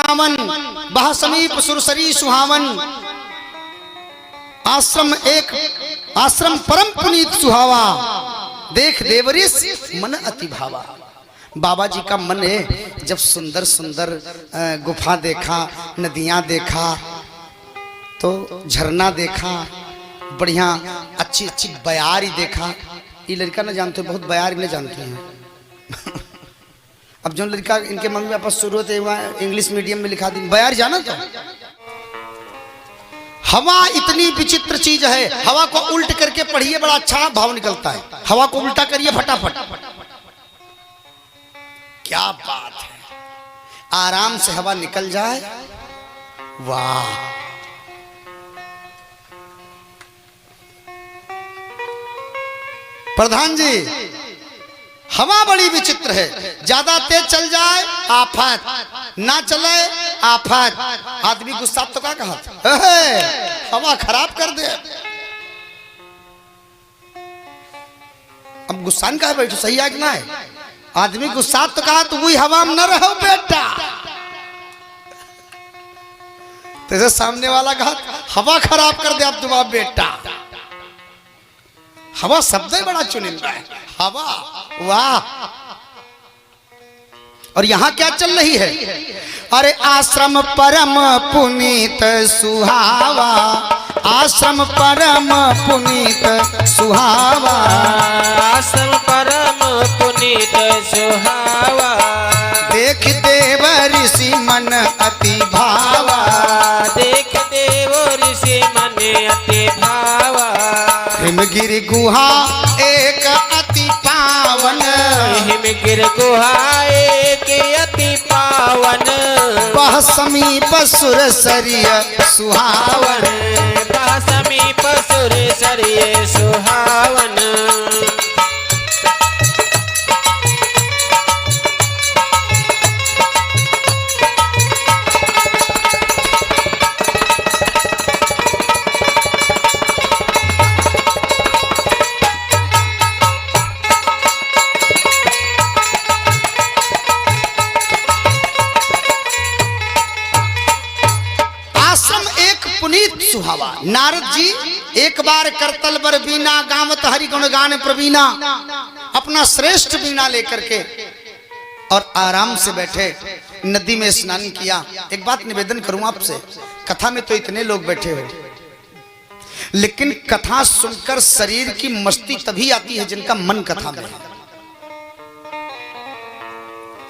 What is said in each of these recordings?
पावन, बह समीप सुरसरी सुहावन। आश्रम परम पुनीत सुहावा, देख देवरिस मन अति भावा। बाबा जी का मन है, जब सुंदर सुंदर गुफा देखा, नदियां देखा, तो झरना देखा, बढ़िया अच्छी अच्छी बयारी देखा। ये लड़का न जानते, बहुत बयारी न जानते हैं। अब जो लड़का इनके मम्मी पापा शुरू होते इंग्लिश मीडियम में लिखा दी बयार, जाना तो हवा इतनी विचित्र चीज है। हवा को उल्ट करके पढ़िए, बड़ा अच्छा भाव निकलता है। हवा को उल्टा करिए फटाफट, क्या बात है। आराम से हवा निकल जाए, वाह। प्रधान जी, हवा बड़ी विचित्र है। ज्यादा तेज चल जाए आफत, ना चले आफत। आदमी गुस्सा तो क्या कहा, हवा खराब कर दे। अब गुस्सा का है बैठो, सही है कि ना है। आदमी गुस्सा तो कहा, तो वही हवा में न रहो बेटा। तो सामने वाला कहा हवा खराब कर दे अब तुम बेटा। हवा शब्द ही बड़ा चुनिंदा है, हवा, वाह। और यहां क्या चल रही है? अरे आश्रम परम पुनीत सुहावा, आश्रम परम पुनीत सुहावा, आश्रम परम पुनीत सुहावा। देख देव ऋषि मन अति भावा, देख देव ऋषि मन अति भावा। हिमगिरि गुहा एक अति पावन, हिमगिर गुहा एक अति पावन। बह समीप सुरसरिय सुहावन, बह समीप सुरसरिय सुहावन। सुहावा। नारद जी एक बार करतल बर बीना, गावत हरि गुण गान प्रवीणा। अपना श्रेष्ठ बीना लेकर के और आराम से बैठे, नदी में स्नान किया। एक बात निवेदन करूं आपसे, कथा में तो इतने लोग बैठे हो, लेकिन कथा सुनकर शरीर की मस्ती तभी आती है जिनका मन कथा में है।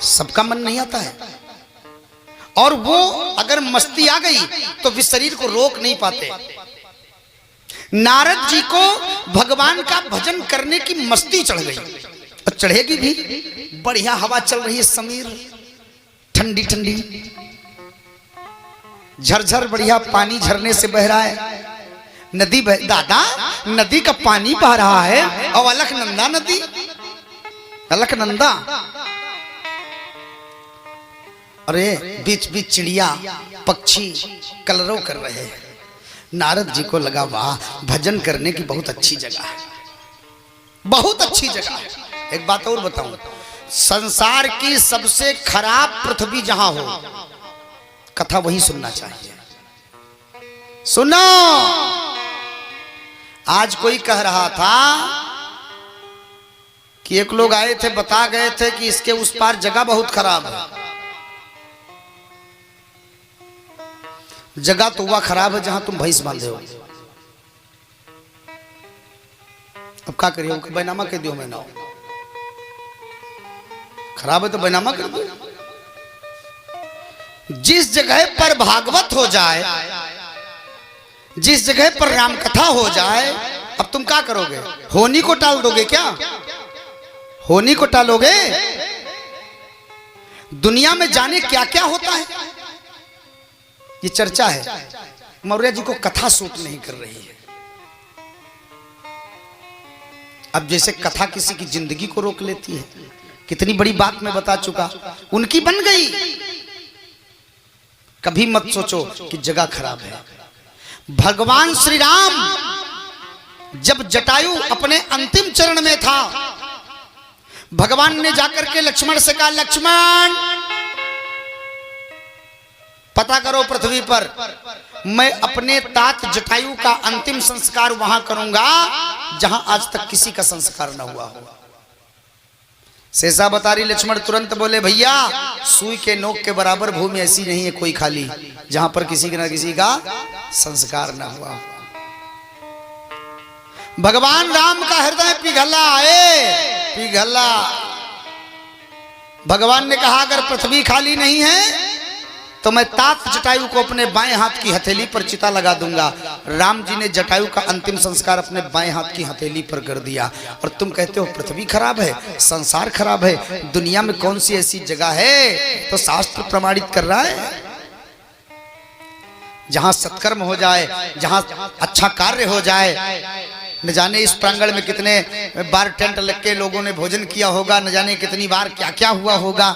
सबका मन नहीं आता है, और वो अगर मस्ती आ गई तो फिर शरीर को रोक नहीं पाते। नारद जी को भगवान का भजन करने की मस्ती चढ़ गई, और चढ़ेगी भी। बढ़िया हवा चल रही है, समीर ठंडी ठंडी, झरझर बढ़िया पानी झरने से बह रहा है। नदी दादा, नदी का पानी बह रहा है, और अलकनंदा नदी, अलकनंदा। अरे बीच बीच चिड़िया पक्षी कलरव कर रहे हैं। नारद जी को लगा, वाह, भजन करने की बहुत अच्छी जगह है, बहुत अच्छी जगह है। एक बात और बताऊं, संसार की सबसे खराब पृथ्वी जहां हो, कथा वही सुनना चाहिए। सुनो, आज कोई कह रहा था कि एक लोग आए थे, बता गए थे कि इसके उस पार जगह बहुत खराब है। जगह तो वह खराब है जहां तुम भैंस बांधे हो। अब क्या करिए, बैनामा कह दियो, मैं ना खराब है तो बैनामा कर दो। जिस जगह पर भागवत हो जाए, जिस जगह पर राम कथा हो जाए, अब तुम क्या करोगे? होनी को टाल दोगे क्या? होनी को टालोगे? दुनिया में जाने क्या क्या होता है, ये चर्चा है। मौर्य जी को कथा सूट नहीं कर रही है। अब जैसे कथा किसी की जिंदगी को रोक लेती है, कितनी बड़ी बात मैं बता चुका, उनकी बन गई। कभी मत सोचो कि जगह खराब है। भगवान श्री राम जब जटायु अपने अंतिम चरण में था, भगवान ने जाकर के लक्ष्मण से कहा, लक्ष्मण पता करो पृथ्वी पर मैं अपने तात जटायु का अंतिम संस्कार वहां करूंगा जहां आज तक किसी का संस्कार न हुआ हो। शेषावतारी लक्ष्मण तुरंत बोले भैया सुई के नोक के बराबर भूमि ऐसी नहीं है कोई खाली जहां पर किसी न किसी का संस्कार न हुआ हो। भगवान राम का हृदय पिघला है, पिघला। भगवान ने कहा अगर पृथ्वी खाली नहीं है तो मैं तात जटायु को अपने बाएं हाथ की हथेली पर चिता लगा दूंगा। राम जी ने जटायु का अंतिम संस्कार अपने बाएं हाथ की हथेली पर कर दिया। और तुम कहते हो पृथ्वी खराब है, संसार खराब है, दुनिया में कौन सी ऐसी जगह है? तो शास्त्र प्रमाणित कर रहा है जहां सत्कर्म हो जाए, जहां अच्छा कार्य हो जाए। न जाने इस प्रांगण में कितने बार टेंट लग के लोगों ने भोजन किया होगा, न जाने कितनी बार क्या क्या हुआ होगा।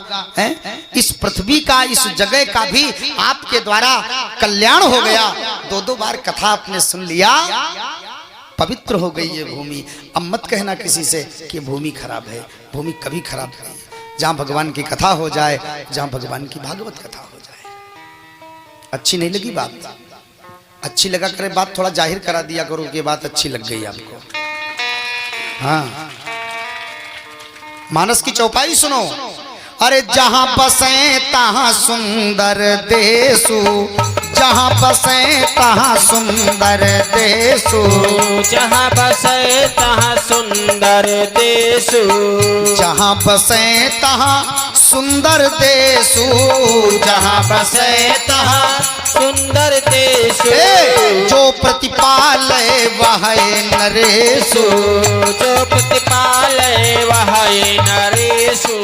इस पृथ्वी का, इस जगह का भी आपके द्वारा कल्याण हो गया। दो दो बार कथा आपने सुन लिया, पवित्र हो गई ये भूमि। अब मत कहना किसी से कि भूमि खराब है, भूमि कभी खराब नहीं। जहां भगवान की कथा हो जाए, जहां भगवान की भागवत कथा हो जाए। अच्छी नहीं लगी बात? अच्छी लगा करे बात थोड़ा जाहिर करा दिया करो कि बात अच्छी लग गई आपको। हाँ, मानस की चौपाई सुनो। अरे जहां बसे तहां सुंदर देशु, जहां बसे तहां सुंदर देशु, जहाँ बसे तहाँ सुंदर देशु, जहां बसे तहां सुंदर देशु, जहाँ बसे तहाँ सुंदर देशु, जो प्रतिपालय वह नरेशु, जो प्रतिपालय वह नरेशु।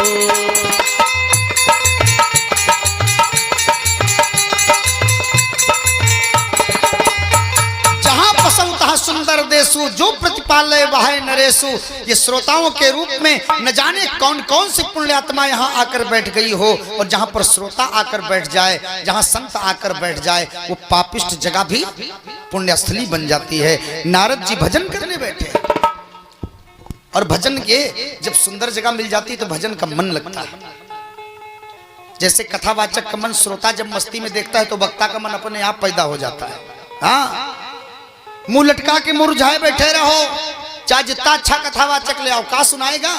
सुंदर देशु, जो प्रतिपालय वह नरेशु। ये श्रोताओं के रूप में न जाने कौन कौन सी पुण्यात्मा यहाँ आकर बैठ गई हो। और जहाँ पर श्रोता आकर बैठ जाए, जहाँ संत आकर बैठ जाए, वो पापिष्ट जगह भी पुण्यस्थली बन जाती है। नारद जी भजन करने बैठे और भजन के जब सुंदर जगह मिल जाती है तो भजन का मन लगता है। जैसे कथावाचक का मन श्रोता जब मस्ती में देखता है तो वक्ता का मन अपने आप पैदा हो जाता है। हाँ, मुंह लटका के मुरझाए बैठे रहो, चाहे जितना अच्छा कथावाचक ले आओ, का सुनाएगा?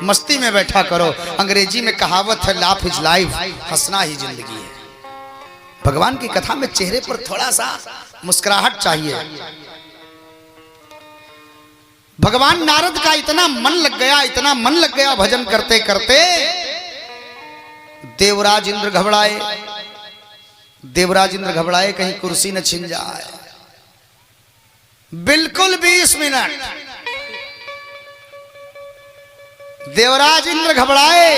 मस्ती में बैठा करो। अंग्रेजी में कहावत है लाफ इज लाइफ, हंसना ही जिंदगी है। भगवान की कथा में चेहरे पर थोड़ा सा मुस्कुराहट चाहिए। भगवान नारद का इतना मन लग गया, इतना मन लग गया भजन करते करते, देवराज इंद्र घबराए। देवराज इंद्र घबराए कहीं कुर्सी न छिन जाए। बिल्कुल 20 मिनट देवराज इंद्र घबराए।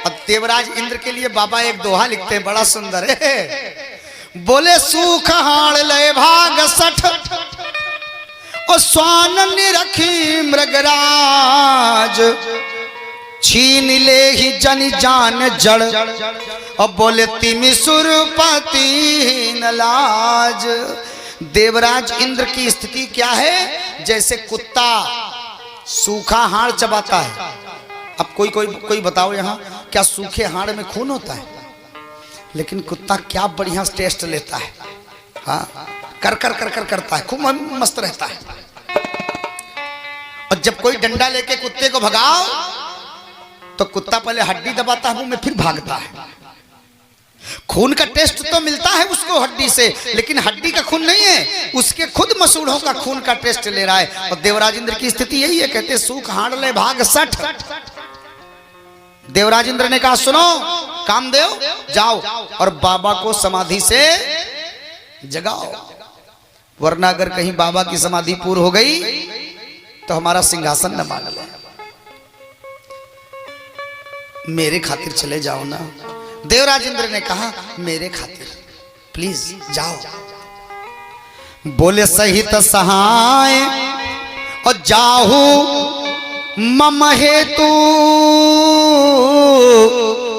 अब देवराज इंद्र के लिए बाबा एक दोहा लिखते हैं, बड़ा सुंदर है। बोले सूख हाड़ ले भाग सठ, और स्वान निरखी मृगराज, छीन ले ही जन जान जड़, और बोले तिमि सुरपति न लाज। देवराज इंद्र की स्थिति क्या है? जैसे कुत्ता सूखा हाड़ चबाता है। अब कोई बताओ यहाँ, क्या सूखे हाड़ में खून होता है? लेकिन कुत्ता क्या बढ़िया टेस्ट लेता है। हाँ, कर कर कर कर करता है, खूब मस्त रहता है। और जब कोई डंडा लेके कुत्ते को भगाओ तो कुत्ता पहले हड्डी दबाता है मुंह में, फिर भागता है। खून का टेस्ट तो मिलता है उसको हड्डी से, लेकिन हड्डी का खून नहीं है, उसके खुद मसूड़ों का खून का टेस्ट ले रहा है। और देवराज इंद्र की स्थिति यही है, कहते सूख हाड़ ले भाग सठ। देवराज इंद्र ने कहा सुनो कामदेव, जाओ और बाबा को समाधि से जगाओ, वरना अगर कहीं बाबा की समाधि पूर्ण हो गई तो हमारा सिंहासन न मांग ले। मेरे खातिर चले जाओ ना। देवराज इंद्र ने कहा मेरे खातिर प्लीज जाओ। बोले सहित सहाय और जाहू मम हेतु,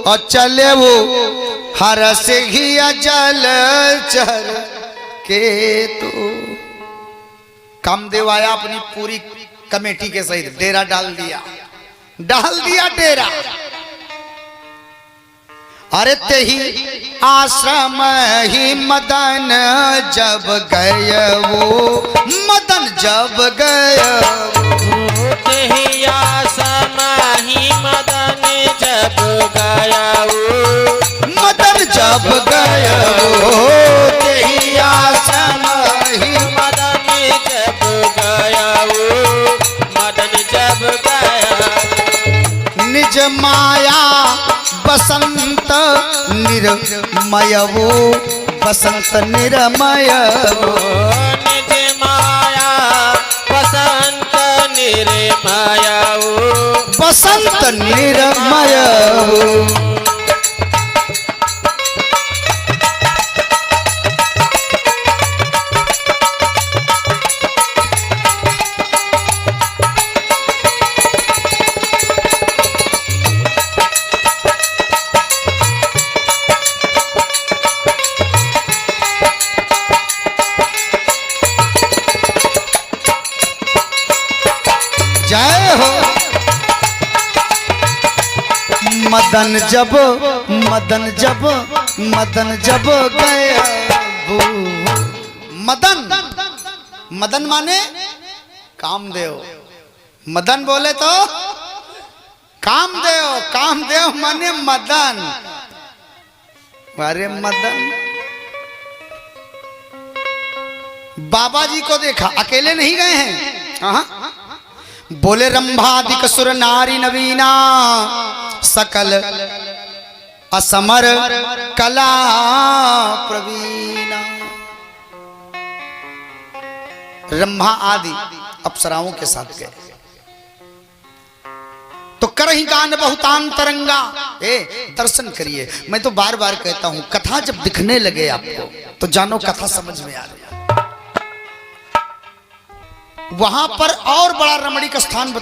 और चले वो हर से ही जल चर के तू। कामदेव आया अपनी पूरी कमेटी के सहित, डेरा डाल दिया डेरा। अरे तेही आश्रम ही मदन जब गय वो, मदन जब गय तेही आश्रम ही मदन जब गया वो, मदन जब गय वो, तेही आश्रम ही मदन जब गया वो, मदन जब गया निज माया बसंत निर्मय वो, बसंत निर्मय वो, निज माया बसंत निर्मय वो, बसंत निर्मय वो। जय हो। मदन जब मदन जब मदन जब गया वो, मदन मदन माने कामदेव, मदन बोले तो कामदेव, कामदेव माने मदन। अरे मदन बाबा जी को देखा, अकेले नहीं गए हैं। बोले रंभादिक सुर नारी नवीना, सकल असमर कला प्रवीणा। रंभा आदि अप्सराओं के साथ गए तो करही गान बहुतांतरंगा। दर्शन करिए। मैं तो बार बार कहता हूं, कथा जब दिखने लगे आपको तो जानो कथा समझ में आ रही है। वहां पर और बड़ा रमणीक स्थान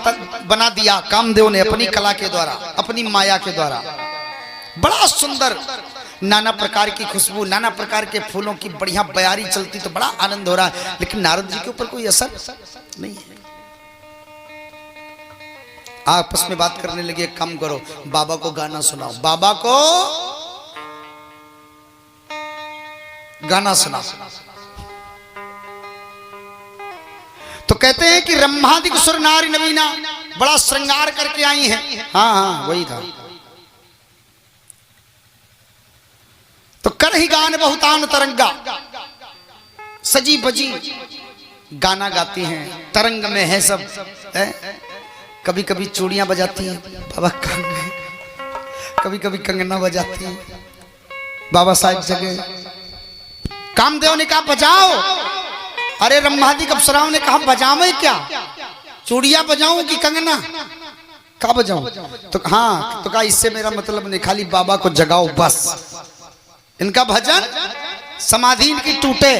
बना दिया कामदेव ने अपनी कला के द्वारा, अपनी माया के द्वारा। बड़ा सुंदर, नाना प्रकार की खुशबू, नाना प्रकार के फूलों की बढ़िया बयारी चलती, तो बड़ा आनंद हो रहा है। लेकिन नारद जी के ऊपर कोई असर नहीं है। आपस में बात करने लगे, कम करो, बाबा को गाना सुनाओ, बाबा को गाना सुनाओ। तो कहते हैं कि रंभादिक सुर नारी नवीना, बड़ा श्रृंगार करके आई हैं। हाँ हाँ वही था। तो कर ही गान बहुतान तरंगा, सजी बजी गाना गाती हैं, तरंग में है सब है? कभी कभी चूड़ियां बजाती हैं बाबा कान में, कभी कभी कंगना बजाती हैं बाबा साहब जगह। कामदेव ने कहा बजाओ, अरे रंभादिक अप्सराओं ने कहा बजावे क्या, चूड़िया बजाऊं कि कंगना, क्या बजाऊं? तो हाँ, तो कहा इससे मेरा मतलब नहीं, खाली बाबा को जगाओ बस। इनका भजन समाधि इनकी टूटे।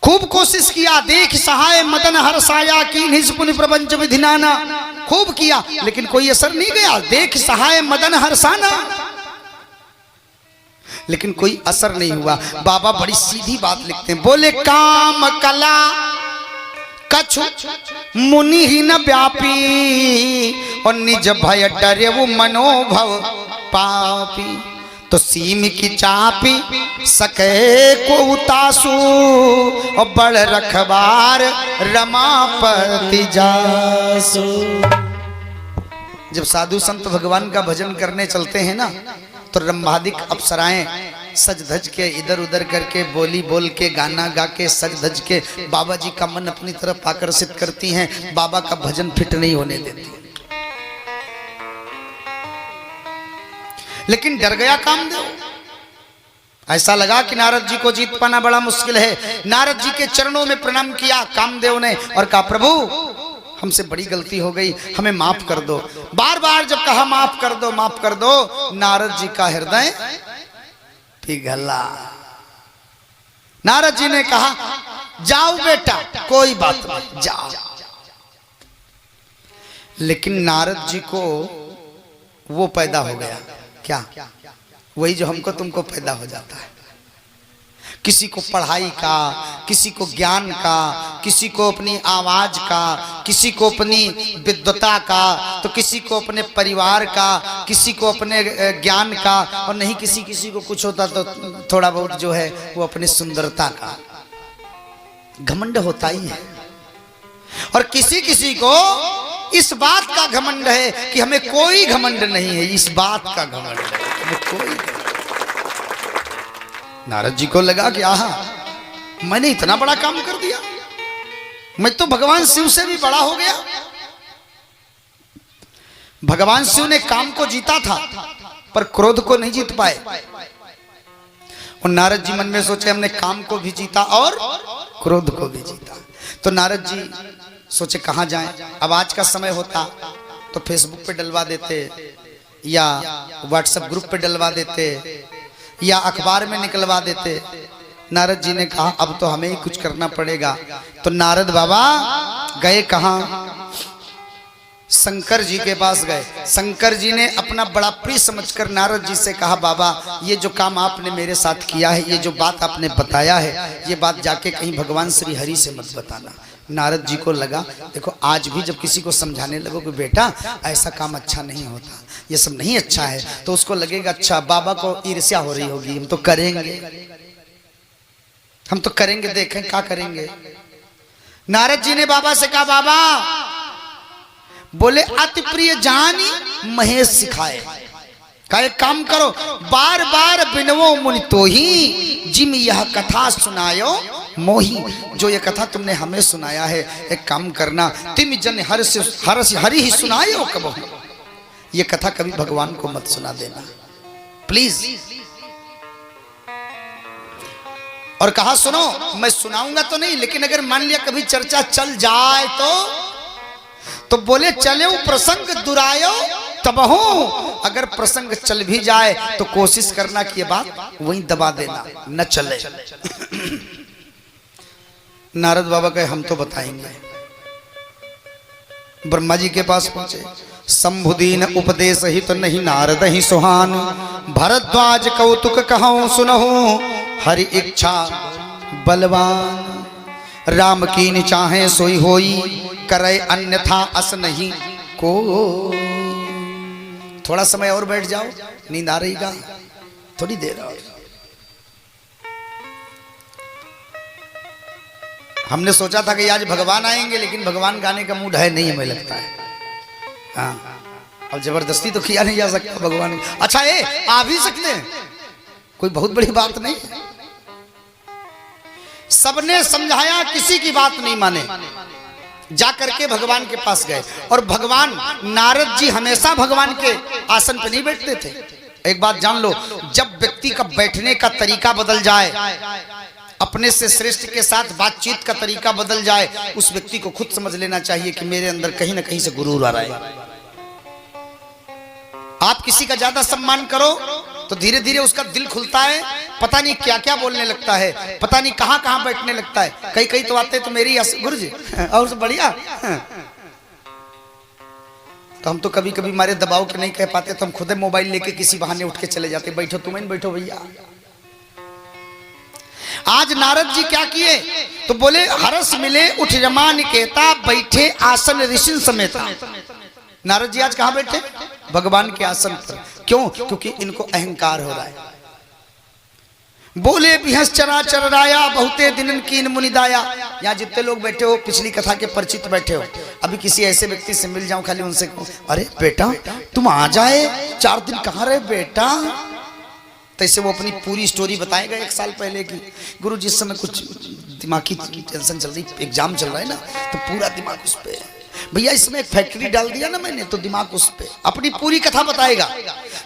खूब कोशिश किया, देख सहाय मदन हर्षाया की निज पुनि प्रपंच विधिनाना, खूब किया लेकिन कोई असर नहीं गया। देख सहाय मदन हर्षाना, लेकिन कोई असर नहीं हुआ। बाबा बड़ी सीधी बात लिखते हैं, बोले काम कला कछु मुनि ही न व्यापी, और निज भय डरे वो मनोभव पापी। तो सीम की चापी सके को उतासु, और बड़ रखबार रमापति जासु। जब साधु संत भगवान का भजन करने चलते हैं ना, तो रंभादिक अप्सराएं सज धज के इधर उधर करके, बोली बोल के, गाना गा के, सज धज के बाबा जी का मन अपनी तरफ आकर्षित करती हैं, बाबा का भजन फिट नहीं होने देती। लेकिन डर गया कामदेव। ऐसा लगा कि नारद जी को जीत पाना बड़ा मुश्किल है। नारद जी के चरणों में प्रणाम किया कामदेव ने और कहा प्रभु हमसे बड़ी गलती हो गई, हमें माफ कर दो। बार बार जब कहा माफ कर दो, माफ कर दो, नारद जी का हृदय पिघला। नारद जी ने कहा जाओ बेटा, कोई बात नहीं, जाओ। लेकिन नारद जी को वो पैदा हो गया, क्या? वही जो हमको तुमको पैदा हो जाता है। किसी को पढ़ाई का, किसी को ज्ञान का, किसी को अपनी आवाज का, किसी को अपनी विद्वता का, तो किसी को अपने परिवार का, किसी को अपने ज्ञान का, और नहीं किसी को कुछ होता तो थोड़ा बहुत जो है वो अपनी सुंदरता का घमंड होता ही है। और किसी को इस बात का घमंड है कि हमें कोई घमंड नहीं है, इस बात का घमंड है हमें कोई। नारद जी को लगा कि आहा, मैंने इतना बड़ा काम कर दिया, मैं तो भगवान शिव से भी बड़ा हो गया। भगवान शिव ने काम को जीता था पर क्रोध को नहीं जीत पाए। और नारद जी मन में सोचे हमने काम को भी जीता और क्रोध को भी जीता। तो नारद जी सोचे कहाँ जाएं। अब आज का समय होता तो फेसबुक पे डलवा देते, या व्हाट्सएप ग्रुप पे डलवा देते, या अखबार में निकलवा देते। नारद जी ने कहा अब तो हमें ही कुछ करना पड़ेगा। तो नारद बाबा गए कहाँ? शंकर जी के पास गए। शंकर जी ने अपना बड़ा प्रिय समझकर नारद जी से कहा बाबा ये जो काम आपने मेरे साथ किया है, ये जो बात आपने बताया है, ये बात जाके कहीं भगवान श्री हरि से मत बताना। नारद जी को लगा देखो आज भी जब किसी को समझाने लगो कि बेटा ऐसा काम अच्छा नहीं होता, ये सब नहीं अच्छा है, तो उसको लगेगा अच्छा बाबा को ईर्ष्या हो रही होगी, हम तो करेंगे, देखें क्या करेंगे। नारद जी ने बाबा से कहा बाबा बोले अति प्रिय जानी महेश सिखाए, का एक काम करो बार बार बिनवो मुनि तो ही जिम यह कथा सुनायो मोही। जो ये कथा तुमने हमें सुनाया है एक काम करना, तिम जन हरि ही सुनायो कब, ये कथा कभी भगवान को मत सुना देना प्लीज। और कहा सुनो मैं सुनाऊंगा तो नहीं, लेकिन अगर मान लिया कभी चर्चा चल जाए तो बोले चले प्रसंग दुरायो तब हो, अगर प्रसंग चल भी जाए तो कोशिश करना कि ये बात वहीं दबा देना, न चले। नारद बाबा कहे हम तो बताएंगे। ब्रह्मा जी के पास पहुंचे। शंभुदीन उपदेश ही तो नहीं नारद ही सुहान, भरद्वाज कौतुक कहूं सुनहु हरि इच्छा बलवान। राम कीन चाहे सोई होई करे अन्यथा अस नहीं को। थोड़ा समय और बैठ जाओ, नींद आ रही का थोड़ी देर और। हमने सोचा था कि आज भगवान आएंगे, लेकिन भगवान गाने का मूड है नहीं हमें लगता है। हाँ अब जबरदस्ती तो किया नहीं जा सकता भगवान। अच्छा ये आ भी सकते हैं, कोई बहुत बड़ी बात नहीं। सबने समझाया किसी की बात नहीं माने, जा करके भगवान के पास गए। और भगवान नारद जी हमेशा भगवान के आसन पर नहीं बैठते थे। एक बात जान लो, जब व्यक्ति का बैठने का तरीका बदल जाए, अपने से श्रेष्ठ के साथ बातचीत का तरीका बदल जाए, उस व्यक्ति को खुद समझ लेना चाहिए कि मेरे अंदर कहीं ना कहीं से गुरूर आ रहा है। आप किसी का ज्यादा सम्मान करो तो धीरे धीरे उसका दिल खुलता है, पता नहीं क्या क्या बोलने लगता है, पता नहीं कहां कहां बैठने लगता है। कई तो आते तो मेरी गुरु जी और से बढ़िया। तो हम तो कभी कभी हमारे दबाव के नहीं कह पाते, तो हम खुद मोबाइल लेके किसी बहाने उठ के चले जाते, बैठो तुम्हें बैठो भैया। आज नारद जी क्या किए तो बोले हरस मिले उठ रमा निकेता, बैठे आसन ऋषि समेता। नारद जी आज कहां बैठे? भगवान के आसन पर। क्यों? क्योंकि इनको अहंकार हो रहा है। बोले बिहस चरा चराया बहुते दिनन कीन मुनिदाया। यहाँ जितने लोग बैठे हो पिछली कथा के परिचित बैठे हो, अभी किसी ऐसे व्यक्ति से मिल जाऊं, खाली उनसे कहूं अरे बेटा तुम आ जाए, 4 दिन कहाँ रहे बेटा, तैसे वो अपनी पूरी स्टोरी बताएगा 1 साल पहले की। गुरु जिस समय कुछ दिमाग की टेंशन चल रही, एग्जाम चल रहा है ना, तो पूरा दिमाग उस पे है। भैया इसमें एक फैक्ट्री डाल दिया ना मैंने, तो दिमाग उस पे, अपनी पूरी कथा बताएगा।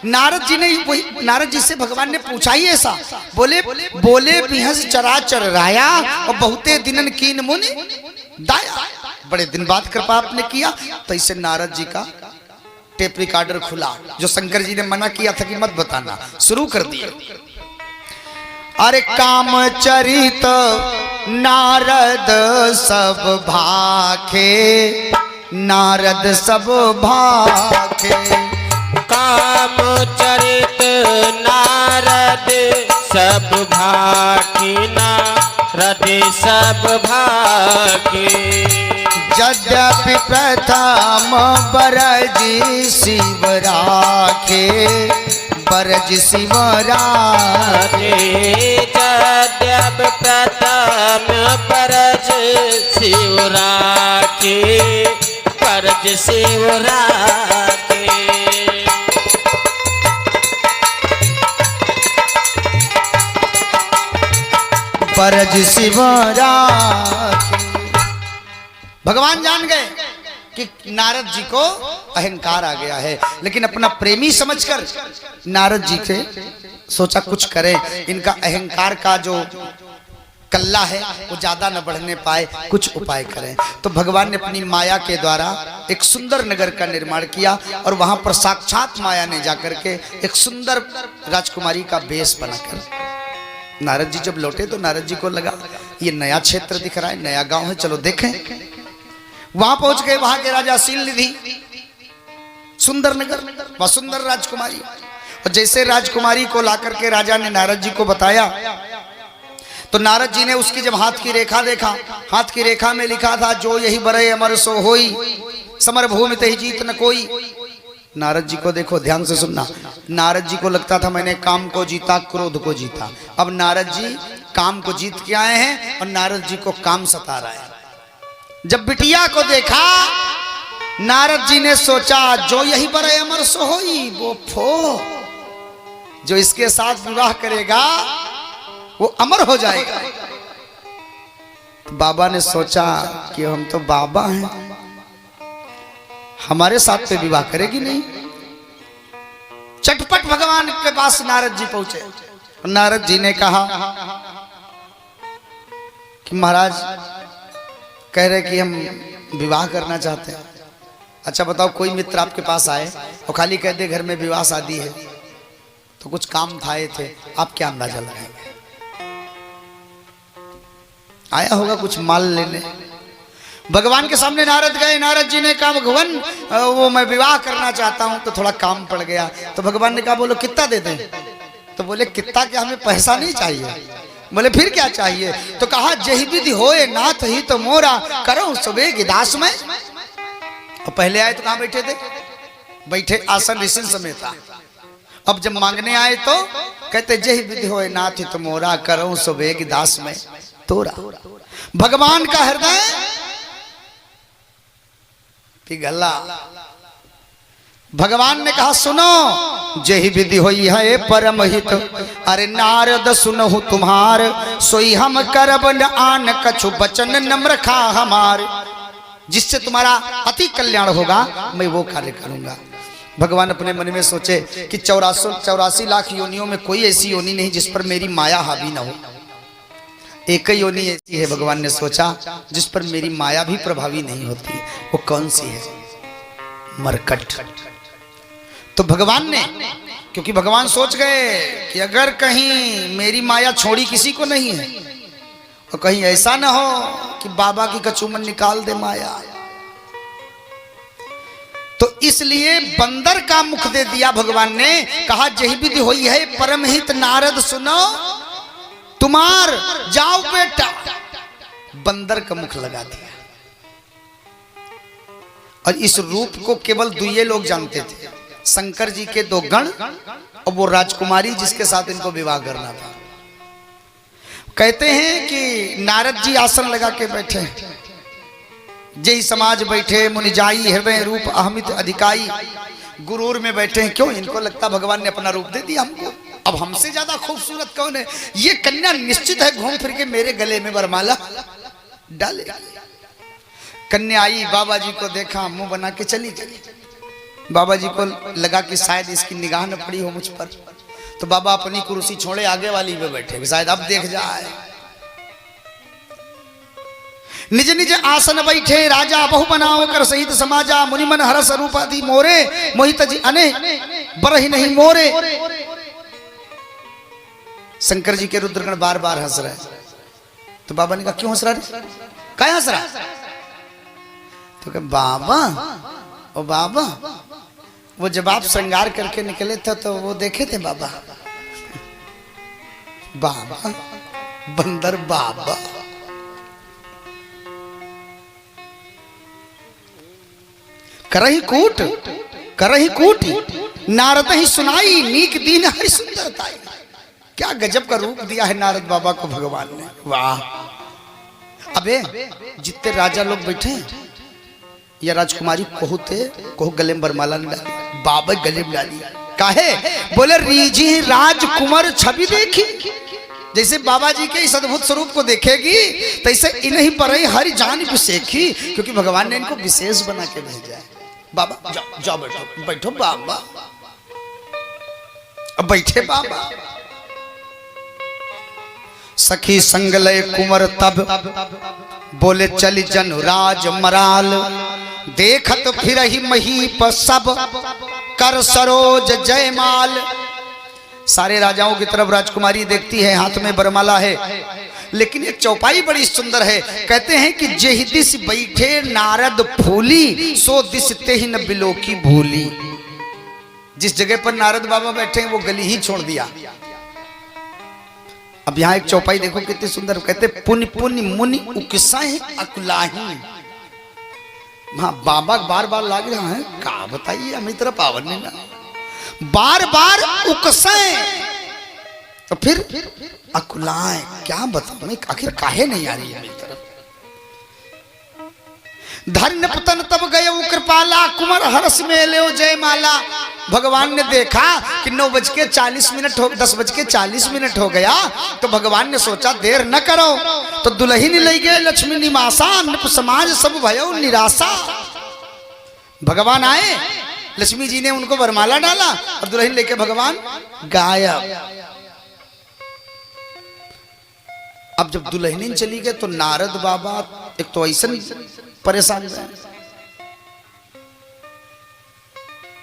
नारद जी ने वही, नारद जी से भगवान ने पूछा ही ऐसा, बोले बिहस चरा चराया और बहुते दिनन कीन मुनि दाया। बड़े दिन बाद कृपा आपने किया। तो इसे नारद जी का टेप रिकॉर्डर खुला, जो शंकर जी ने मना किया था कि मत बताना, शुरू कर दिया। अरे काम चरित नारद सब भाखे, नारद सब भाखे। काम चरित नारद सब भाखे, नारद सब भाखे। यद्यपि प्रथम बरज शिव राखे, बरज शिव राखे। यद्यपि प्रथम बरज शिव राखे, बरज शिव राखे। बरज शिव राखे। भगवान जान गए कि नारद जी को अहंकार आ गया है, लेकिन अपना प्रेमी समझकर नारद जी से सोचा कुछ करें, इनका अहंकार का जो कल्ला है वो ज्यादा न बढ़ने पाए, कुछ उपाय करें। तो भगवान ने अपनी माया के द्वारा एक सुंदर नगर का निर्माण किया और वहां पर साक्षात माया ने जाकर के एक सुंदर राजकुमारी का वेश बनाकर नारद जी जब लौटे तो नारद जी को लगा ये नया क्षेत्र दिख रहा है, नया गांव है, चलो देखें। वहां पहुंच गए, वहां के राजा शीलनिधि, सुंदर नगर, वह सुंदर राजकुमारी। और जैसे राजकुमारी को लाकर के राजा ने नारद जी को बताया तो नारद जी ने उसकी जब हाथ की रेखा देखा, हाथ की रेखा में लिखा था जो यही बरे अमर सो होई, समर भूमि तहि जीत न कोई। नारद जी को देखो, ध्यान से सुनना। नारद जी को लगता था मैंने काम को जीता, क्रोध को जीता। अब नारद जी काम को जीत के आए हैं और नारद जी को काम सता रहा है। जब बिटिया को देखा नारद जी ने सोचा जो यही बड़े अमर सो होई, वो फो जो इसके साथ विवाह करेगा वो अमर हो जाएगा। तो बाबा ने सोचा कि हम तो बाबा हैं, हमारे साथ पे विवाह करेगी नहीं। चटपट भगवान के पास नारद जी पहुंचे। नारद जी ने कहा कि महाराज कह रहे कि हम विवाह करना चाहते हैं। अच्छा बताओ, कोई मित्र आपके पास आए और खाली कह दे घर में विवाह शादी है, तो कुछ काम थाए थे, आप क्या अंदाजा लगाएंगे? आया होगा कुछ माल लेने। भगवान के सामने नारद गए, नारद जी ने कहा भगवान वो मैं विवाह करना चाहता हूं, तो थोड़ा काम पड़ गया। तो भगवान ने कहा बोलो कितना दे दें? तो बोले कितना क्या, हमें पैसा नहीं चाहिए। बोले फिर क्या चाहिए? तो कहा जही विधि होए नाथ ही तो मोरा, करो सुबेग दास में। और पहले आए तो कहां बैठे थे? बैठे आसन ऋषि समेत। अब जब मांगने आए तो कहते जही विधि होए नाथ ही तो मोरा, करो सुबेग दास में तोरा। भगवान का हृदय पिघला। भगवान ने कहा सुनो, जही विधि होई है परम हित, अरे नारद सुनहु तुम्हार, सोई हम करब न आन कछु बचन नम्र खा हमार। जिससे तुम्हारा अति कल्याण होगा मैं वो कार्य करूंगा। भगवान अपने मन में सोचे कि 84 लाख योनियों में कोई ऐसी योनि नहीं जिस पर मेरी माया हावी न हो। एक ही योनि ऐसी है, भगवान ने सोचा, जिस पर मेरी माया भी प्रभावी नहीं होती। वो कौन सी है? मरकट। तो भगवान ने, क्योंकि भगवान सोच गए कि अगर कहीं मेरी माया छोड़ी किसी को नहीं है और कहीं ऐसा ना हो कि बाबा की कचूमन निकाल दे माया, तो इसलिए बंदर का मुख दे दिया भगवान ने। कहा जही विधि होई है परम हित, नारद सुनो तुम्हार, जाओ बेटा। बंदर का मुख लगा दिया। और इस रूप को केवल दुइये लोग जानते थे, शंकर जी के 2 गण और वो राजकुमारी जिसके साथ इनको विवाह करना था। कहते हैं कि नारद जी आसन लगा के बैठे, जय समाज बैठे मुनि जाई, हृदय रूप अहमित अधिकाई। गुरूर में बैठे हैं, क्यों? इनको लगता भगवान ने अपना रूप दे दिया हमको, अब हमसे ज्यादा खूबसूरत कौन है? ये कन्या निश्चित है घूम फिर के मेरे गले में वरमाला डाले। कन्या आई, बाबा जी को देखा, मुंह बना के चली गई। बाबा जी को लगा कि शायद इसकी निगाह न पड़ी हो मुझ पर, तो बाबा अपनी कुर्सी छोड़े आगे वाली में बैठे, शायद अब देख जाए। निज निज आसन बैठे राजा, बहु बनाओ कर सहित समाजा, मुनि मन हरस रूपाधि मोरे, मोहित जी अने बरहि नहीं मोरे। शंकर जी के रुद्रगण बार बार हंस रहे। तो बाबा ने कहा क्यों हंस रहा है? क्या हंस रहा? तो कहा बाबा, ओ बाबा, वो जब आप श्रृंगार करके निकले थे तो वो देखे थे बाबा। बाबा, बंदर बाबा। करही कूट नारद ही सुनाई नीक दीन हरि सुंदरताई। क्या गजब का रूप दिया है नारद बाबा को भगवान ने, वाह। अबे जितने राजा लोग बैठे या राजकुमारी कोहू गले में बरमाला ने डाली, बाबा गले में डाली, काहे? बोले रीझी राजकुमार छवि देखी। जैसे बाबा जी के इस अद्भुत स्वरूप को देखेगी तैसे इन्हीं पर ही हरि जान भी सेखी, क्योंकि भगवान ने इनको विशेष बना के भेजा है। बाबा जाओ जाओ बैठो बैठो बाबा, अब बैठे बाबा। सखी संगलय कुंवर तब बोले चल जन राज मराल, देखत फिर ही महीप सब कर सरोज जयमाल। सारे राजाओं की तरफ राजकुमारी देखती है, हाथ में बरमाला है, लेकिन एक चौपाई बड़ी सुंदर है। कहते हैं कि जेहि दिस बैठे नारद फूली, सो दिस तेहि न बिलो की भूली। जिस जगह पर नारद बाबा बैठे हैं वो गली ही छोड़ दिया। अब यहाँ एक चौपाई देखो कितनी सुंदर, कहते पुनि पुनि मुनि उकसाए अकुलाही। हाँ बाबा बार बार लाग रहा है, का बताइए हमें तरफ पावन नहीं ना, बार बार उकसाए तो फिर अकुलाए, क्या बताऊं आखिर काहे नहीं आ रही है मेरी तरफ। धन्य पुतन तब गए कृपाला, कुमार हर्ष में ले जयमाला। भगवान ने देखा कि 9:40 हो 10:40 हो गया, तो भगवान ने सोचा देर न करो, तो दुल्ही ले गए लक्ष्मी निवासा, नृप समाज सब भयो निराशा। भगवान आए, लक्ष्मी जी ने उनको वरमाला डाला और दुल्हन लेके भगवान गायब। अब जब दुल्हन चली गए तो नारद बाबा एक तो ऐसा परेशान हुए,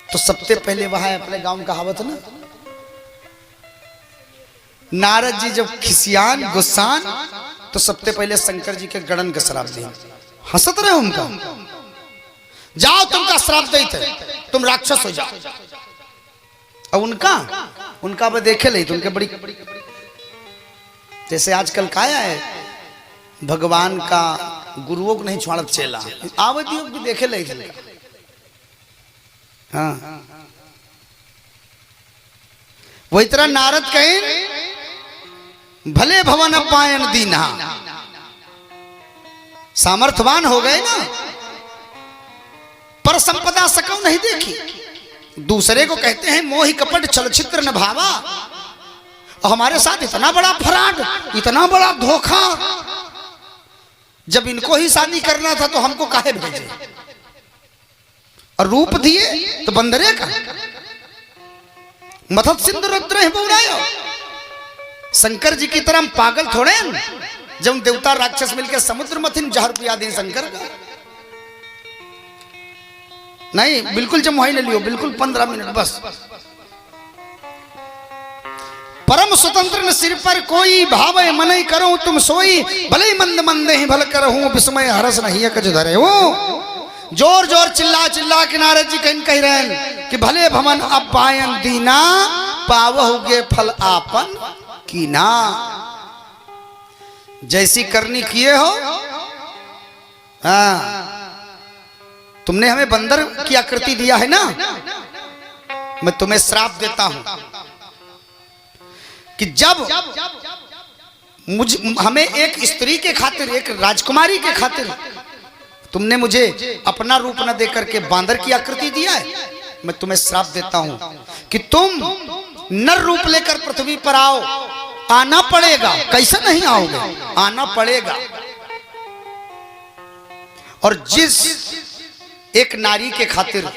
तो सबसे पहले वहां अपने गांव में कहावत ना, नारद जी जब खिसियान गुस्सान तो सबसे पहले शंकर जी के गणन का श्राप दिया। हंसत रहे उनका, जाओ तुमका श्राप देते, तुम राक्षस हो जाओ। और उनका वो देखे ले तो उनके बड़ी, जैसे आजकल काया है भगवान का गुरुओं को नहीं छोड़त चेला, आवदियों भी देखे ले। हाँ वही तरह नारद कहे भले भवन पायन दीना, सामर्थ्यवान हो गए ना, पर संपदा सकौ नहीं देखी। दूसरे को कहते हैं मोहि कपट चलचित्र न भावा, और हमारे साथ इतना बड़ा फराड, इतना बड़ा धोखा। जब इनको ही शादी करना था तो हमको काहे भेजे, और रूप दिए तो बंदरे का मथत सिंधु रुद्र बोलायो। शंकर जी की तरह हम पागल थोड़े हैं, जब देवता राक्षस मिलकर समुद्र मथिन जहर पिया दें शंकर का। नहीं बिल्कुल जब वही ले लियो, बिल्कुल 15 मिनट बस। परम स्वतंत्र न सिर पर कोई, भाव मन ही करो तुम सोई, भले ही मंद मंदे ही भल करहूं, विस्मय हरस नहीं कज धरे हो। जोर जोर चिल्ला के नारद जी कह रहे हैं कि भले भवन अब पायन दीना, पावहुगे फल आपन कीना। जैसी करनी किए हो, हाँ तुमने हमें बंदर की आकृति दिया है ना, मैं तुम्हें श्राप देता हूं कि जब हमें एक स्त्री के खातिर, एक राजकुमारी के खातिर तुमने मुझे अपना रूप न देकर के बांदर की आकृति दिया है, मैं तुम्हें श्राप देता हूं कि तुम नर रूप लेकर पृथ्वी पर आओ। आना पड़ेगा, कैसे नहीं आओगे, आना पड़ेगा। और जिस एक नारी के खातिर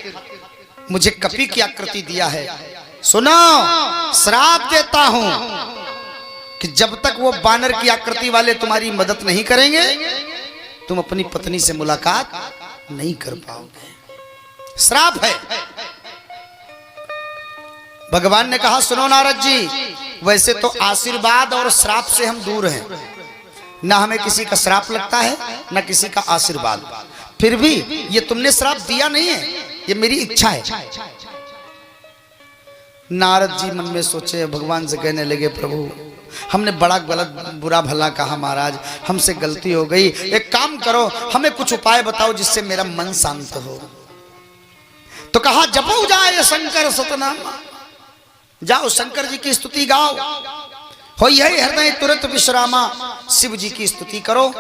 मुझे कपि की आकृति दिया है, सुनो श्राप देता हूं कि जब तक वो बानर की आकृति वाले तुम्हारी मदद नहीं करेंगे, तुम अपनी पत्नी से मुलाकात नहीं कर पाओगे। श्राप है। भगवान ने कहा सुनो नारद जी, वैसे तो आशीर्वाद और श्राप से हम दूर हैं, ना हमें किसी का श्राप लगता है ना किसी का आशीर्वाद, फिर भी ये तुमने श्राप दिया नहीं है, ये मेरी इच्छा है। नारद जी मन में सोचे, भगवान से कहने लगे प्रभु हमने बड़ा गलत बुरा भला कहा महाराज, हमसे गलती हो गई, एक काम करो हमें कुछ उपाय बताओ जिससे मेरा मन शांत हो। तो कहा जपो जाए शंकर सतनाम, जाओ शंकर जी की स्तुति गाओ, हो यही हृदय तुरंत विश्रामा, शिव जी की स्तुति करो।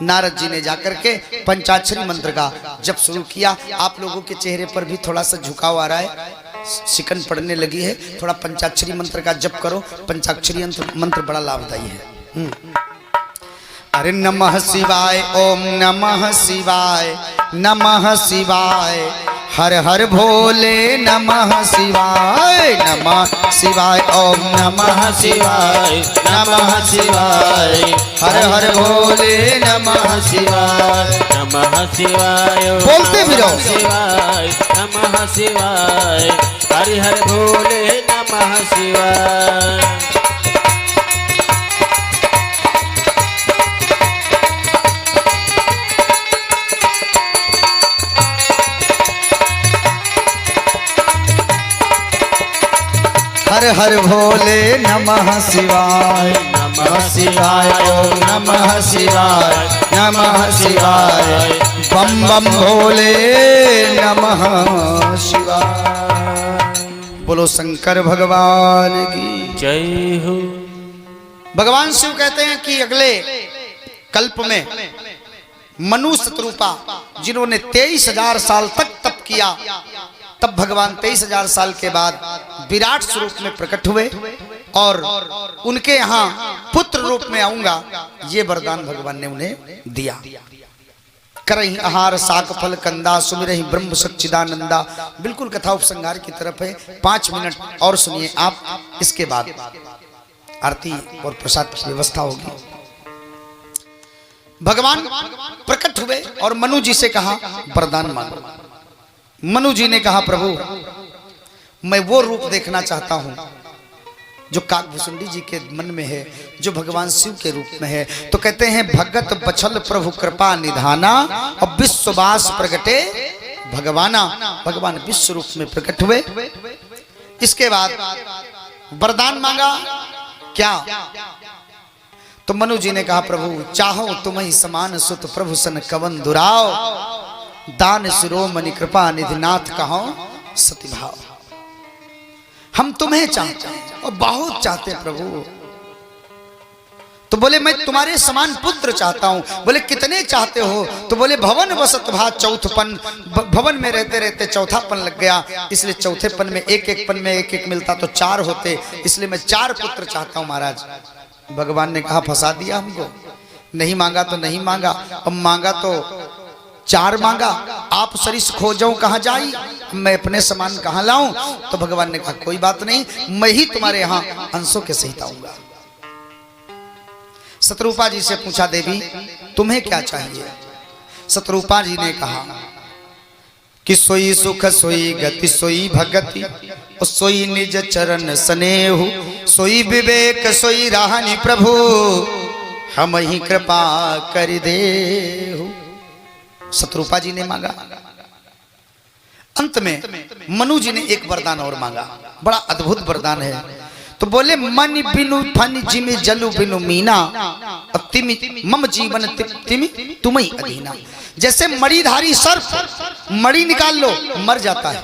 नारद जी ने जाकर के पंचाक्षरी मंत्र का जप शुरू किया। आप लोगों के चेहरे पर भी थोड़ा सा झुकाव आ रहा है, शिकन पड़ने लगी है, थोड़ा पंचाक्षरी मंत्र का जप करो। पंचाक्षरी मंत्र बड़ा लाभदायी है। अरे नमः शिवाय, ओम नमः शिवाय, नमः शिवाय, हर हर भोले नमः शिवाय, नमः शिवाय, ओम नमः शिवाय, नमः शिवाय, हर हर भोले नमः शिवाय, नमः शिवाय, बोलते भी रहो। शिवाय नमः शिवाय, हरि हर भोले नमः शिवाय। हर हर भोले नमः शिवाय, नमः शिवाय, ओम नमः शिवाय, नमः शिवाय, बम बम भोले नमः शिवाय। बोलो शंकर भगवान की जय हो। भगवान शिव कहते हैं कि अगले कल्प में मनु शत्रुपा जिन्होंने 23,000 साल तक तप किया, तब भगवान 23,000 साल के बाद विराट स्वरूप में प्रकट हुए और उनके यहाँ पुत्र रूप में आऊंगा, ये वरदान भगवान ने उन्हें दिया। करहि आहार साक फल कंदा, सुमिरहि ब्रह्म सच्चिदानंदा। बिल्कुल कथा उपसंहार की तरफ है, 5 मिनट और सुनिए आप, इसके बाद आरती और प्रसाद की व्यवस्था होगी। भगवान प्रकट हुए और मनु जी से कहा वरदान मांगो। मनु जी ने कहा प्रभु मैं वो रूप देखना चाहता हूं जो काकभूषुंडी जी के मन में है, जो भगवान शिव के रूप में है। तो कहते हैं भगत बछल प्रभु कृपा निधाना, और विश्ववास प्रगटे भगवाना। भगवान विश्व रूप में प्रकट हुए। इसके बाद वरदान मांगा क्या? तो मनु जी ने कहा प्रभु चाहो तुम्हें समान सुत प्रभु सन कवन दुराव, दान शिरोमणि कृपा निधिनाथ कहो सतिभाव। हम तुम्हें चाहते हैं और बहुत चाहते हैं प्रभु। तो बोले मैं तुम्हारे समान पुत्र चाहता हूं। बोले कितने चाहते हो? तो बोले भवन वसत भा चौथपन, भवन में रहते रहते चौथापन लग गया, इसलिए चौथेपन में एक एक पन में एक एक मिलता तो 4 होते, इसलिए मैं 4 पुत्र चाहता हूं महाराज। भगवान ने कहा फंसा दिया हमको, नहीं मांगा तो नहीं मांगा, अब मांगा तो 4 मांगा, आप सरिस खोजो कहाँ जाई, मैं अपने समान कहाँ लाऊं? तो भगवान ने कहा कोई बात नहीं, मैं ही तुम्हारे यहाँ अंशों के सहित आऊंगा। शत्रुपा जी से पूछा देवी तुम्हें क्या चाहिए? शत्रुपा जी ने कहा कि सोई सुख सोई गति सोई भगति, सोई निज चरण स्नेहु, सोई विवेक सोई राहनि प्रभु, हम ही कृपा कर देहु। शत्रुपा जी ने मांगा। अंत में मनु जी ने एक वरदान और मांगा, बड़ा अद्भुत वरदान है। तो बोले मन बिनु फन जिमि जलु बिनु मीना, तिमि मम जीवन तिमि तुम्ही अधीना। जैसे मणिधारी सर्प मणि निकाल लो मर जाता है,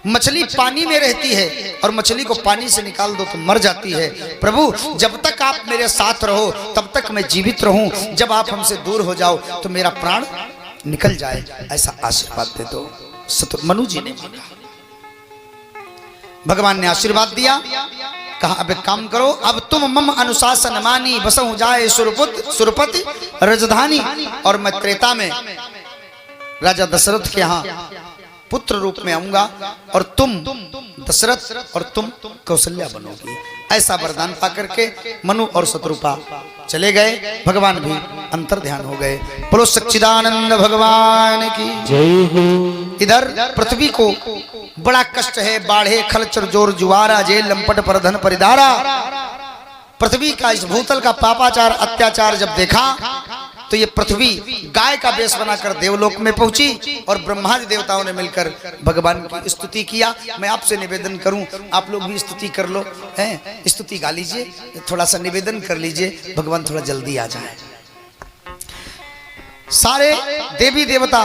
मछली पानी में रहती है और मछली को पानी से निकाल दो तो मर जाती है। प्रभु जब तक आप मेरे साथ रहो तब तक मैं जीवित रहूं, जब आप हमसे दूर हो जाओ तो मेरा प्राण निकल जाए, ऐसा आशीर्वाद दे दो। मनु जी ने मांगा, भगवान ने आशीर्वाद दिया। कहा अब एक काम करो, अब तुम मम अनुशासन मानी, बसहु जाए सुरपति रजधानी। और मैं त्रेता में राजा दशरथ के यहाँ पुत्र रूप में आऊंगा और तुम दशरथ और तुम कौशल्या बनोगी। ऐसा वरदान पा करके मनु और शत्रुपा चले गए, भगवान भी अंतर ध्यान हो गए। बोलो सच्चिदानंद भगवान की जय हो। इधर पृथ्वी को बड़ा कष्ट है, बाढ़े खलचर जोर जुआरा, जेल लंपट पर धन परिदारा। पृथ्वी का इस भूतल का पापाचार अत्याचार जब देखा तो ये पृथ्वी गाय का वेश बनाकर देवलोक में पहुंची और ब्रह्मादि देवताओं ने मिलकर भगवान की स्तुति किया। मैं आपसे निवेदन करूं आप लोग भी स्तुति कर लो, हैं स्तुति गा लीजिए, थोड़ा सा निवेदन कर लीजिए, भगवान थोड़ा जल्दी आ जाए। सारे देवी देवता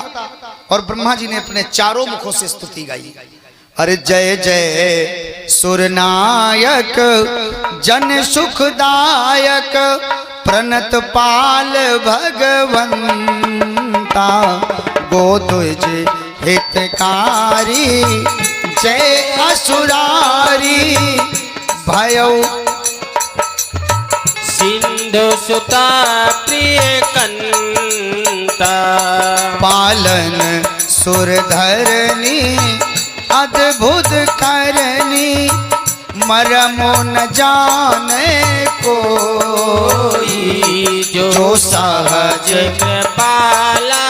और ब्रह्मा जी ने अपने चारों मुखों से स्तुति गाई। अरे जय जय सुरनायक जन सुखदायक प्रणत पाल भगवंता गोतुज हितकारी जय असुरारी भयो सिंधु सुता प्रिय कंता पालन सुरधरनी अद्भुत करनी मरमो न जाने कोई जो सहज कृपाला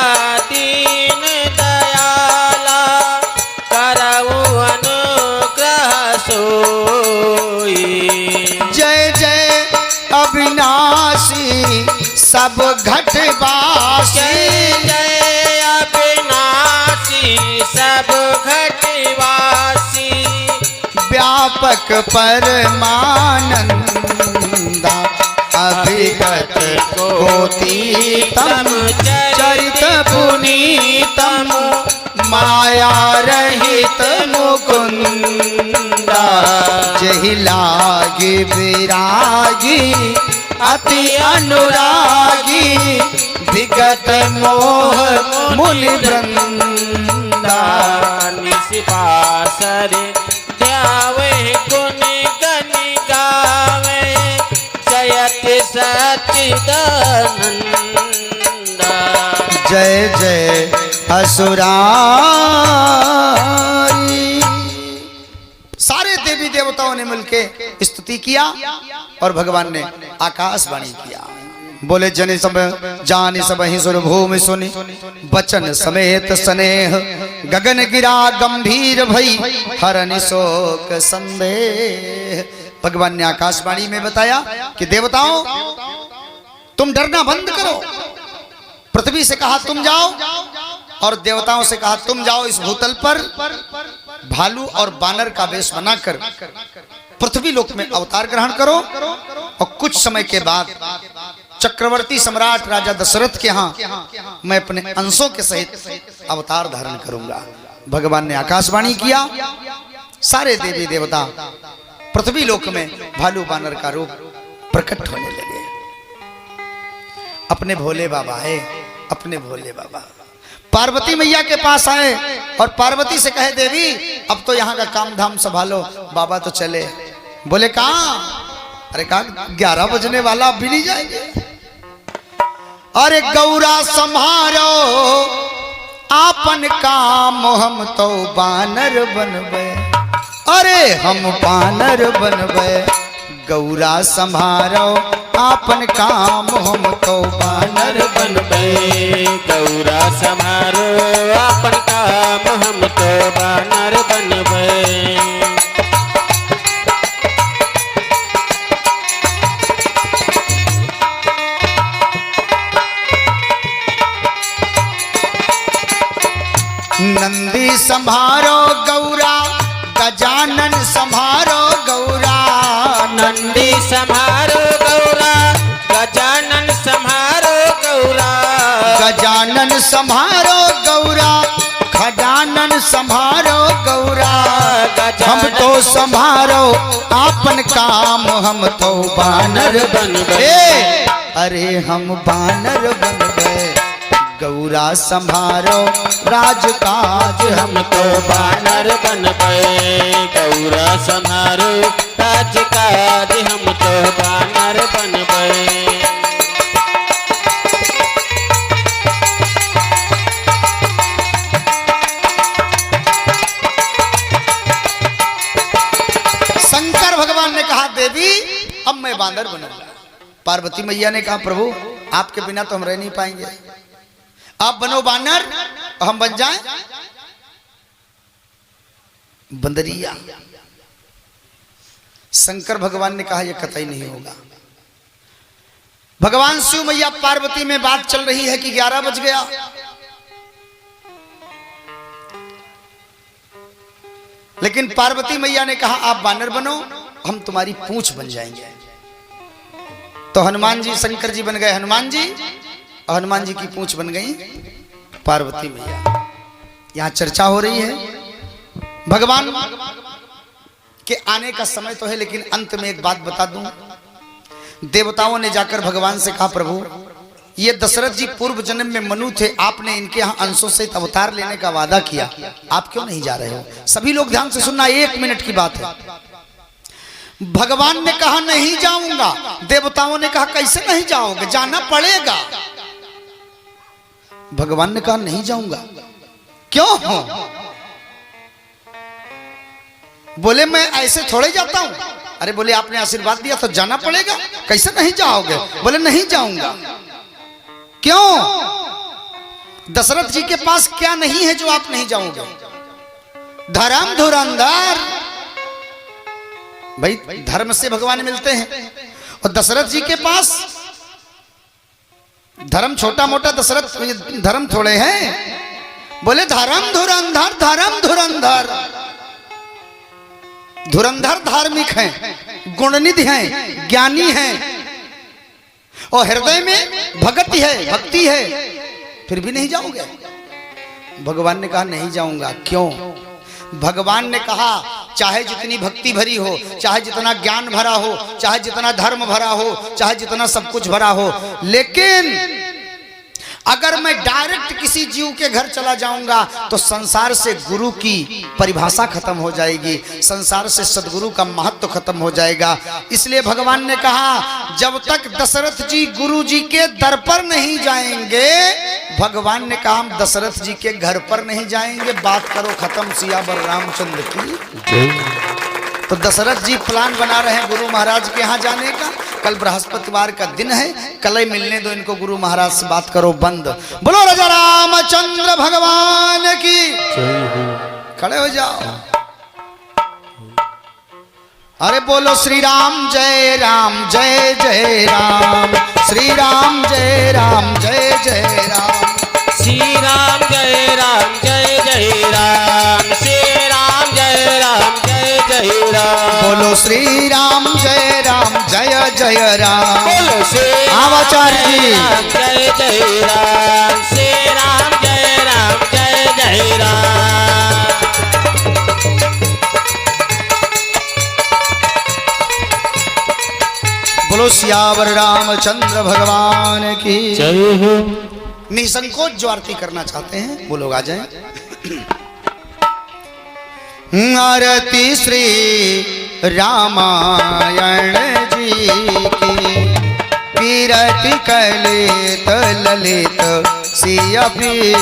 दीन दयाला करऊ अनुग्रह सोई। जय जय अविनाशी सब घटवासी जय अविनाशी सब घटवासी व्यापक परमानंदा अभिगत गोतीतम चरित पुनीतम माया रहित मुकुंदा जहि लागी विरागी अति अनुरागी विगत मोह मुनि वृंदा निशिपासर ध्यावे गुण गण गावे जयत सच्चिदानंदा। जय जय असुरारी। सारे देवी देवताओं ने मिलकर स्तुति किया और भगवान ने आकाशवाणी किया। बोले जने सब जानी सब ही सुर भूमि सुनी बचन समेत स्नेह गगन गिरा गंभीर भई हरनि शोक संदेह। भगवान ने आकाशवाणी में बताया कि देवताओं तुम डरना बंद करो। पृथ्वी से कहा तुम जाओ और देवताओं से कहा तुम जाओ इस भूतल पर भालू और बानर का वेश बनाकर पृथ्वी लोक में अवतार ग्रहण करो और कुछ समय के बाद चक्रवर्ती सम्राट राजा दशरथ के यहाँ मैं अपने अंशों के सहित अवतार धारण करूंगा। भगवान ने आकाशवाणी किया। सारे देवी देवता पृथ्वी लोक में भालू बानर का रूप प्रकट होने लगे। अपने भोले बाबा है, अपने भोले बाबा पार्वती मैया के पास आए और पार्वती से कहे देवी अब तो यहाँ का काम धाम संभालो, बाबा तो चले। बोले कहाँ? अरे कहा 11 बजने वाला, अब भी नहीं जाएंगे। अरे गौरा संभारो आपन काम हम तो बानर बनबे। अरे हम बानर बनबे गौरा संभारो आपन काम हम तो बानर बनबे गौरा समारो अपन काम हम तो बानर बनबे। नंदी संभारो गौरा गजानन संभारो गौरा। नंदी संभारो गौरा गजानन संभारो गौरा। गजानन संभारो गौरा खजानन संभारो गौरा। हम तो संभारो आपन काम हम तो बानर बनबे। अरे हम बानर बनबे गौरा संभारो राजकाज हम तो बानर बनबे गौरा संभारो राजकाज हम तो बानर बनबे। शंकर भगवान ने कहा देवी अब मैं बानर बनूंगा। पार्वती मैया ने कहा प्रभु आपके बिना तो हम रह नहीं पाएंगे, आप बनो बानर हम बन जाएं बंदरिया। शंकर भगवान ने कहा यह कतई नहीं होगा। भगवान शिव मैया पार्वती में बात चल रही है कि 11 बज गया। लेकिन पार्वती मैया ने कहा आप बानर बनो हम तुम्हारी पूंछ बन जाएंगे। तो हनुमान जी शंकर जी बन गए हनुमान जी हनुमान जी की पूंछ बन गई पार्वती मैया। यहाँ चर्चा हो रही है भगवान के आने का समय तो है, लेकिन अंत में एक बात बता दूं। देवताओं ने जाकर भगवान से कहा, प्रभु ये दशरथ जी पूर्व जन्म में मनु थे, आपने इनके यहाँ अंशों से अवतार लेने का वादा किया, आप क्यों नहीं जा रहे हो? सभी लोग ध्यान से सुनना, 1 मिनट की बात है। भगवान ने कहा नहीं जाऊंगा। देवताओं ने कहा कैसे नहीं जाओगे, जाना पड़ेगा। भगवान ने कहा नहीं जाऊंगा। क्यों हो? बोले मैं ऐसे थोड़े जाता हूं। अरे बोले आपने आशीर्वाद दिया तो जाना पड़ेगा, कैसे नहीं जाओगे? बोले नहीं जाऊंगा। क्यों? दशरथ जी के पास क्या नहीं है जो आप नहीं जाओगे? धर्म धुरंधर, भाई धर्म से भगवान मिलते हैं, और दशरथ जी के पास धर्म छोटा मोटा दशरथ धर्म थोड़े हैं। बोले धर्म धुरंधर, धर्म धुरंधर। धुरंधर धार्मिक हैं, गुणनिधि हैं, ज्ञानी हैं, और हृदय में भक्ति है, फिर भी नहीं जाओगे? भगवान ने कहा नहीं जाऊंगा। क्यों? भगवान ने कहा चाहे जितनी भक्ति भरी हो, चाहे जितना ज्ञान भरा हो, चाहे जितना धर्म भरा हो, चाहे जितना सब कुछ भरा हो, लेकिन अगर मैं डायरेक्ट किसी जीव के घर चला जाऊंगा तो संसार से गुरु की परिभाषा खत्म हो जाएगी, संसार से सदगुरु का महत्व खत्म हो जाएगा। इसलिए भगवान ने कहा जब तक दशरथ जी गुरु जी के दर पर नहीं जाएंगे, भगवान ने कहा हम दशरथ जी के घर पर नहीं जाएंगे। बात करो खत्म, सियावर रामचंद्र की। तो दशरथ जी प्लान बना रहे हैं गुरु महाराज के यहाँ जाने का। कल बृहस्पतिवार का दिन है, कल ही मिलने दो इनको, गुरु महाराज से बात करो बंद। बोलो राजा रामचंद्र भगवान की। खड़े हो जाओ। अरे बोलो श्री राम जय राम, जय जय राम, श्री राम जय राम, जय जय राम, श्री राम जय राम, जय जय राम, श्री राम जय राम, जय जय राम। बोलो श्री राम जय राम, जय जय राम। बोलो श्री आचार्य जी जय जय राम, श्री राम जय राम, जय जय राम। बोलो सियावर रामचंद्र भगवान की जय हो। निसंकोच जो आरती करना चाहते हैं वो लोग आ जाएं। आरती श्री रामायण जी की, कीरति कलित ललित सिया की,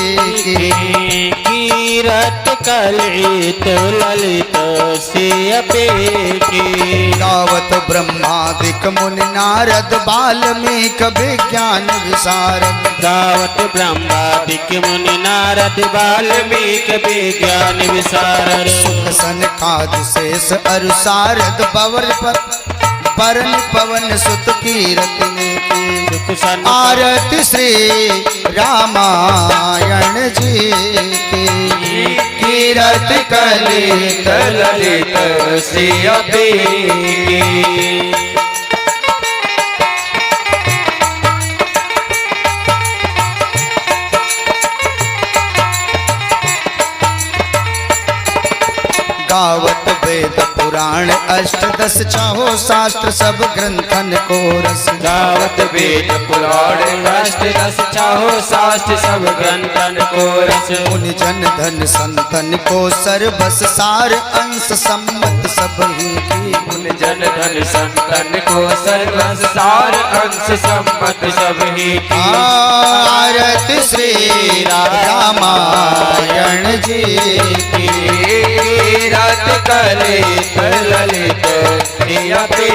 कीरत कलित ललित सिया की। गावत ब्रह्मादिक मुनि नारद बाल्मीक विज्ञान विशारद, गावत ब्रह्मादिक मुनि नारद बाल्मीक विज्ञान विशारद। सुख सनकादि शेष अरु सारद पवर परन पवन सुत कीरति की। आरती श्री रामायण जी की, कीरति कलित ललित सिया की। गावत वेद पुराण अष्टदश चाहो शास्त्र सब ग्रंथन को रस। गावत वेद पुराण अष्टदश चाहो शास्त्र सब ग्रंथन को रस। मुनि जन धन संतन को सर्वस सार अंश सम्मत सब ही की। मुनि जन धन संतन को सर्वस सार अंश सम्मत सब ही की। आरती श्री रामायण जी की, रात कलित ललित सिया की।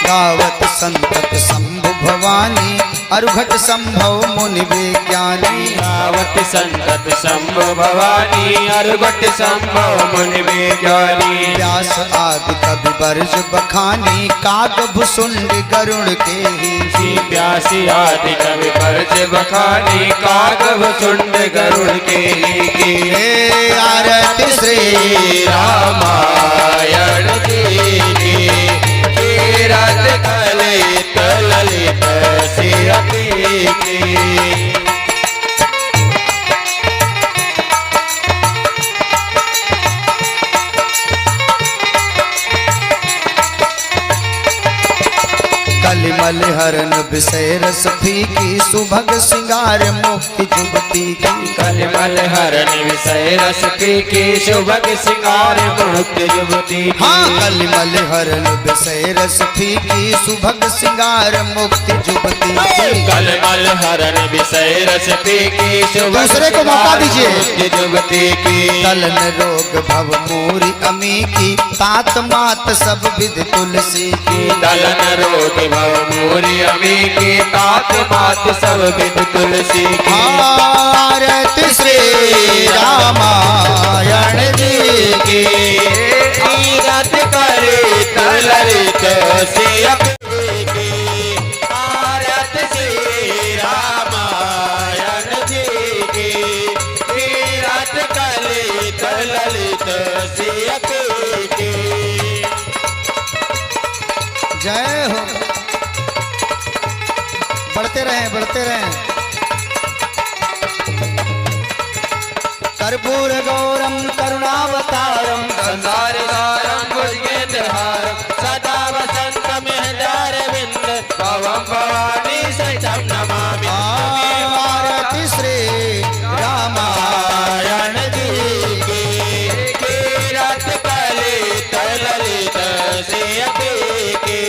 गावत संतत शंभु भवानी अरुघट संभव मुनि विज्ञानी गावत संतत शंभु भवानी अरुघट संभव मुनि विज्ञानी व्यास आदि कवि बरज बखानी काग भुसुंड गरुड़ के ही व्यासी आदि कवि बरज बखानी कागव सुंड गरुड़ के हे आरती श्री रामायण जी की रत कलित ललित सिरपी की कलिमल हरन विषय रस फीकी सुभग सिंगार मुक्ति जुगती की कलिमल हरन विषय रस की शुभग सिंगार मुक्ति युवती हाँ कलिमल हरन विषय रस फीकी सुभग सिंगार मुक्ति जुगती की कलिमल हरन विषय रस की दूसरे को मौका दीजिए जुगती की तलन रोग भव मूरी अमी की तात मात सब विध तुलसी की दलन रोग भव मोरी अमी की तात मात सब विद तुलसी की आरती श्री रामायण जी की रत कलित ललित सिरपी की आरत श्री रामायण जी की रत कलित ललित सिरपी की जय हो बढ़ते रहें कर्पूर गौरम करुणावतारम संसार सारम भुजगेंद्रहारम सदा वसंत मेहदार विंद भवम भवानी सहितं नमामि आरती श्री रामायण जी की रत कलित ललित सिरपी की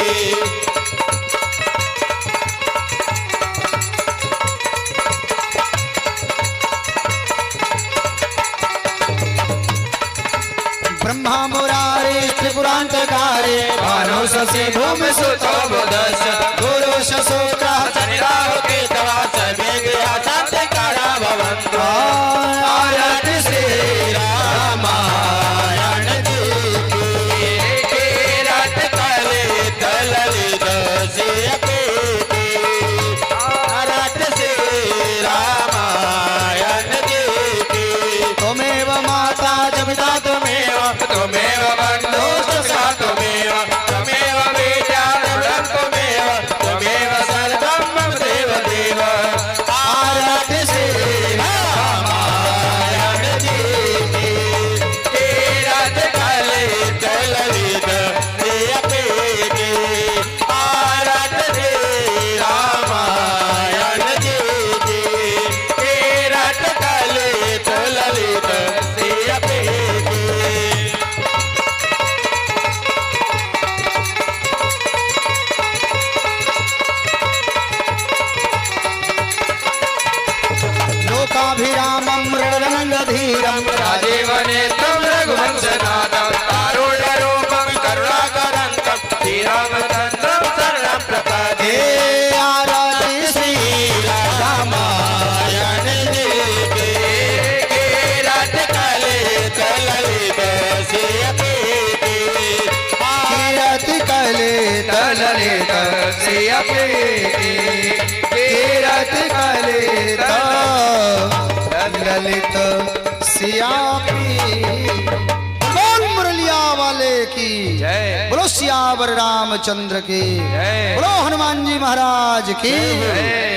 ब्रह्मा मुरारी त्रिपुरांतकारी भानु शशि भूमि सुतो बुधस गुरु शशोका शनिराव के तवा समेग आशांत कारा भवन्तु आरती श्री रामायण जी की रत कलित ललित सिरपी की रत श्री रामायण जी की त्वमेव माता च पिता त्वमेव त्वमेव बन्धु सखा त्वमेव त्वमेव विद्या प्रभुः त्वमेव त्वमेव सर्वं मम देव देव आरति श्री रामायण जी की रत कलित ललित सिरपी की आरति श्री रामायण जी की रत कलित ललित सिरपी की लोकाभिरामं रणरङ्गधीरं राजीव नेत्रं रघुवंशनाथं कारुण्यरूपं करुणाकरन्तं श्रीरामचन्द्रं शरणं प्रपद्ये हे आरती श्री रामायण जी की रत कलित ललित सिरपी की आरती कलित ललित सिरपी कीरति कलित ललित सियापी बोल मुरलिया वाले की जय। बोलो सियावर रामचंद्र की जय। बोलो हनुमान जी महाराज की जय।